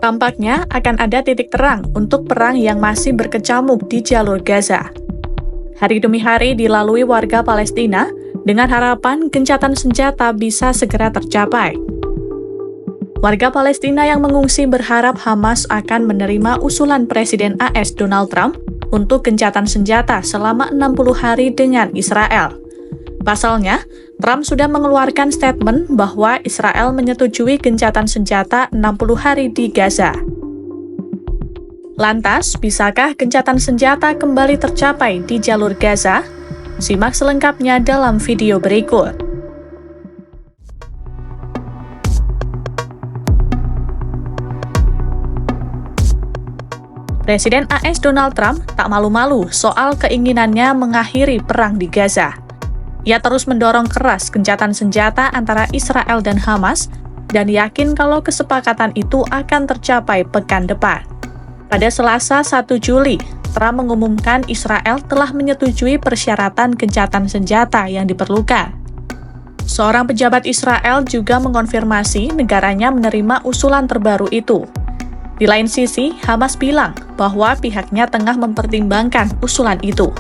Tampaknya akan ada titik terang untuk perang yang masih berkecamuk di jalur Gaza. Hari demi hari dilalui warga Palestina dengan harapan gencatan senjata bisa segera tercapai. Warga Palestina yang mengungsi berharap Hamas akan menerima usulan Presiden AS Donald Trump untuk gencatan senjata selama 60 hari dengan Israel. Pasalnya, Trump sudah mengeluarkan statement bahwa Israel menyetujui gencatan senjata 60 hari di Gaza. Lantas, bisakah gencatan senjata kembali tercapai di jalur Gaza? Simak selengkapnya dalam video berikut. Presiden AS Donald Trump tak malu-malu soal keinginannya mengakhiri perang di Gaza. Ia terus mendorong keras gencatan senjata antara Israel dan Hamas dan yakin kalau kesepakatan itu akan tercapai pekan depan. Pada Selasa 1 Juli, Trump mengumumkan Israel telah menyetujui persyaratan gencatan senjata yang diperlukan. Seorang pejabat Israel juga mengonfirmasi negaranya menerima usulan terbaru itu. Di lain sisi, Hamas bilang bahwa pihaknya tengah mempertimbangkan usulan itu.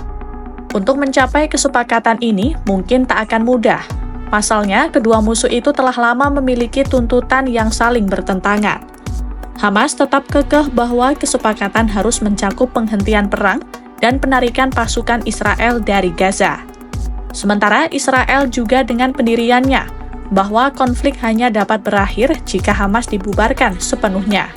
Untuk mencapai kesepakatan ini mungkin tak akan mudah. Pasalnya, kedua musuh itu telah lama memiliki tuntutan yang saling bertentangan. Hamas tetap kekeh bahwa kesepakatan harus mencakup penghentian perang dan penarikan pasukan Israel dari Gaza. Sementara Israel juga dengan pendiriannya bahwa konflik hanya dapat berakhir jika Hamas dibubarkan sepenuhnya.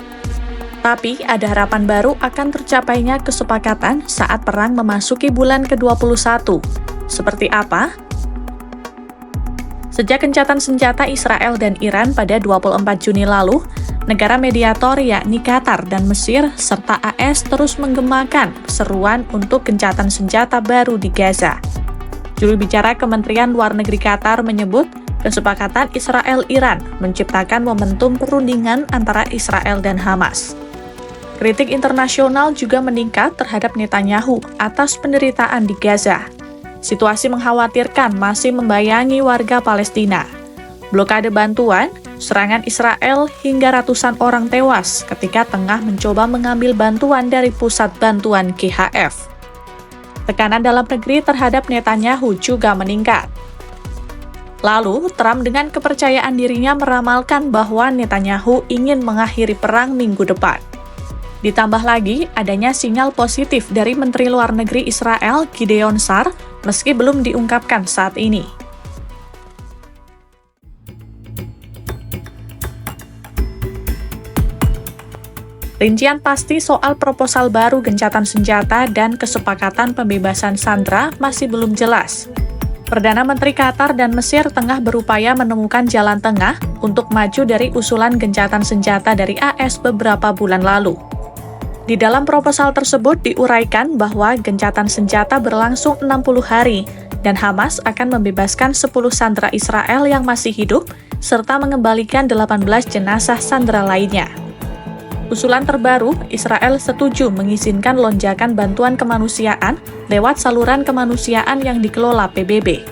Tapi ada harapan baru akan tercapainya kesepakatan saat perang memasuki bulan ke-21. Seperti apa? Sejak gencatan senjata Israel dan Iran pada 24 Juni lalu, negara mediator yakni Qatar dan Mesir serta AS terus menggemakan seruan untuk gencatan senjata baru di Gaza. Juru bicara Kementerian Luar Negeri Qatar menyebut kesepakatan Israel-Iran menciptakan momentum perundingan antara Israel dan Hamas. Kritik internasional juga meningkat terhadap Netanyahu atas penderitaan di Gaza. Situasi mengkhawatirkan masih membayangi warga Palestina. Blokade bantuan, serangan Israel hingga ratusan orang tewas ketika tengah mencoba mengambil bantuan dari pusat bantuan KHF. Tekanan dalam negeri terhadap Netanyahu juga meningkat. Lalu, Trump dengan kepercayaan dirinya meramalkan bahwa Netanyahu ingin mengakhiri perang minggu depan. Ditambah lagi, adanya sinyal positif dari Menteri Luar Negeri Israel, Gideon Sa'ar, meski belum diungkapkan saat ini. Rincian pasti soal proposal baru gencatan senjata dan kesepakatan pembebasan sandera masih belum jelas. Perdana Menteri Qatar dan Mesir tengah berupaya menemukan jalan tengah untuk maju dari usulan gencatan senjata dari AS beberapa bulan lalu. Di dalam proposal tersebut diuraikan bahwa gencatan senjata berlangsung 60 hari dan Hamas akan membebaskan 10 sandera Israel yang masih hidup serta mengembalikan 18 jenazah sandera lainnya. Usulan terbaru, Israel setuju mengizinkan lonjakan bantuan kemanusiaan lewat saluran kemanusiaan yang dikelola PBB.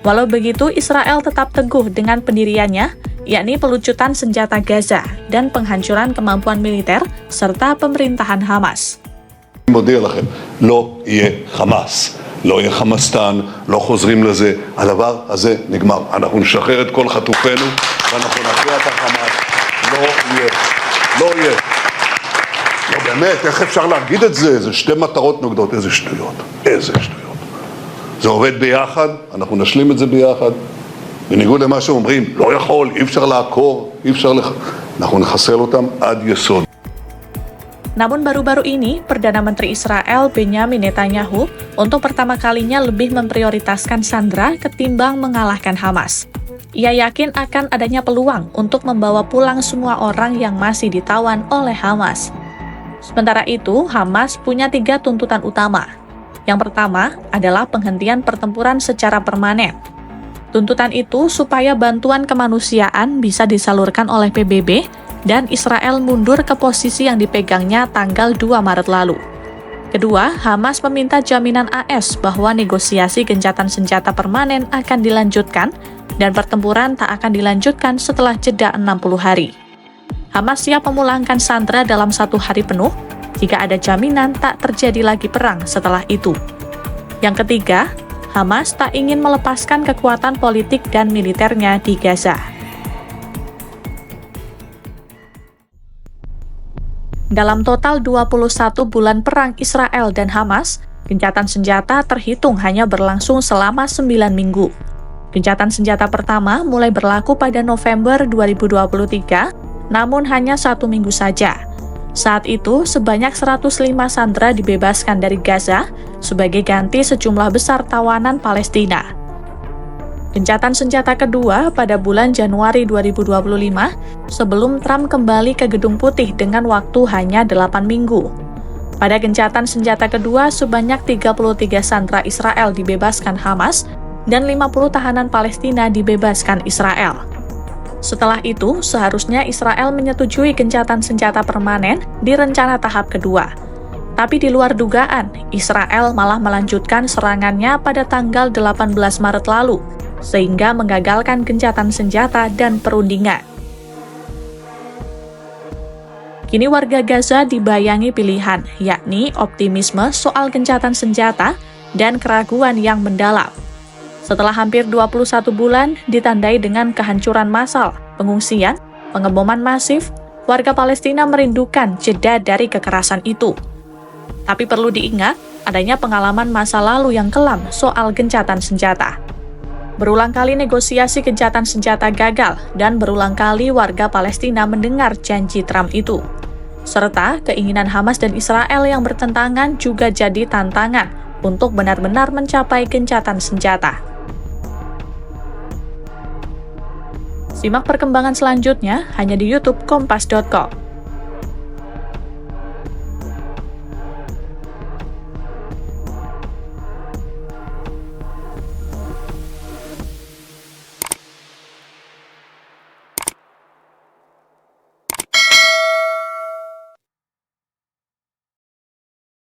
Walau begitu, Israel tetap teguh dengan pendiriannya, yakni pelucutan senjata Gaza dan penghancuran kemampuan militer serta pemerintahan Hamas. מודיע לכם, לא יהיה חמאס, לא יהיה חמאסטן, לא חוזרים לזה, הדבר הזה נגמר. אנחנו נשחרר את כל חטופינו ואנחנו נכריע את החמאס. לא יהיה, לא יהיה. לא באמת, איך אפשר להגיד את זה? זה שתי מטרות נוגדות, איזה שטויות, איזה שטויות. זה עובד ביחד, אנחנו נשלים את זה ביחד. בניגוד למה שאומרים, לא יכול, אי אפשר לעקור, אי אפשר אנחנו נחסל אותם עד יסוד. Namun baru-baru ini, Perdana Menteri Israel Benjamin Netanyahu untuk pertama kalinya lebih memprioritaskan sandera ketimbang mengalahkan Hamas. Ia yakin akan adanya peluang untuk membawa pulang semua orang yang masih ditawan oleh Hamas. Sementara itu, Hamas punya 3 tuntutan utama. Yang pertama adalah penghentian pertempuran secara permanen. Tuntutan itu supaya bantuan kemanusiaan bisa disalurkan oleh PBB dan Israel mundur ke posisi yang dipegangnya tanggal 2 Maret lalu. Kedua, Hamas meminta jaminan AS bahwa negosiasi gencatan senjata permanen akan dilanjutkan dan pertempuran tak akan dilanjutkan setelah jeda 60 hari. Hamas siap memulangkan sandera dalam 1 hari penuh jika ada jaminan tak terjadi lagi perang setelah itu. Yang ketiga, Hamas tak ingin melepaskan kekuatan politik dan militernya di Gaza. Dalam total 21 bulan perang Israel dan Hamas, gencatan senjata terhitung hanya berlangsung selama 9 minggu. Gencatan senjata pertama mulai berlaku pada November 2023, namun hanya 1 minggu saja. Saat itu, sebanyak 105 sandera dibebaskan dari Gaza sebagai ganti sejumlah besar tawanan Palestina. Gencatan senjata kedua pada bulan Januari 2025 sebelum Trump kembali ke Gedung Putih dengan waktu hanya 8 minggu. Pada gencatan senjata kedua, sebanyak 33 sandera Israel dibebaskan Hamas dan 50 tahanan Palestina dibebaskan Israel. Setelah itu, seharusnya Israel menyetujui gencatan senjata permanen di rencana tahap kedua. Tapi di luar dugaan, Israel malah melanjutkan serangannya pada tanggal 18 Maret lalu, sehingga menggagalkan gencatan senjata dan perundingan. Kini warga Gaza dibayangi pilihan, yakni optimisme soal gencatan senjata dan keraguan yang mendalam. Setelah hampir 21 bulan ditandai dengan kehancuran massal, pengungsian, pengeboman masif, warga Palestina merindukan jeda dari kekerasan itu. Tapi perlu diingat, adanya pengalaman masa lalu yang kelam soal gencatan senjata. Berulang kali negosiasi gencatan senjata gagal dan berulang kali warga Palestina mendengar janji Trump itu. Serta keinginan Hamas dan Israel yang bertentangan juga jadi tantangan untuk benar-benar mencapai gencatan senjata. Simak perkembangan selanjutnya hanya di YouTube Kompas.com.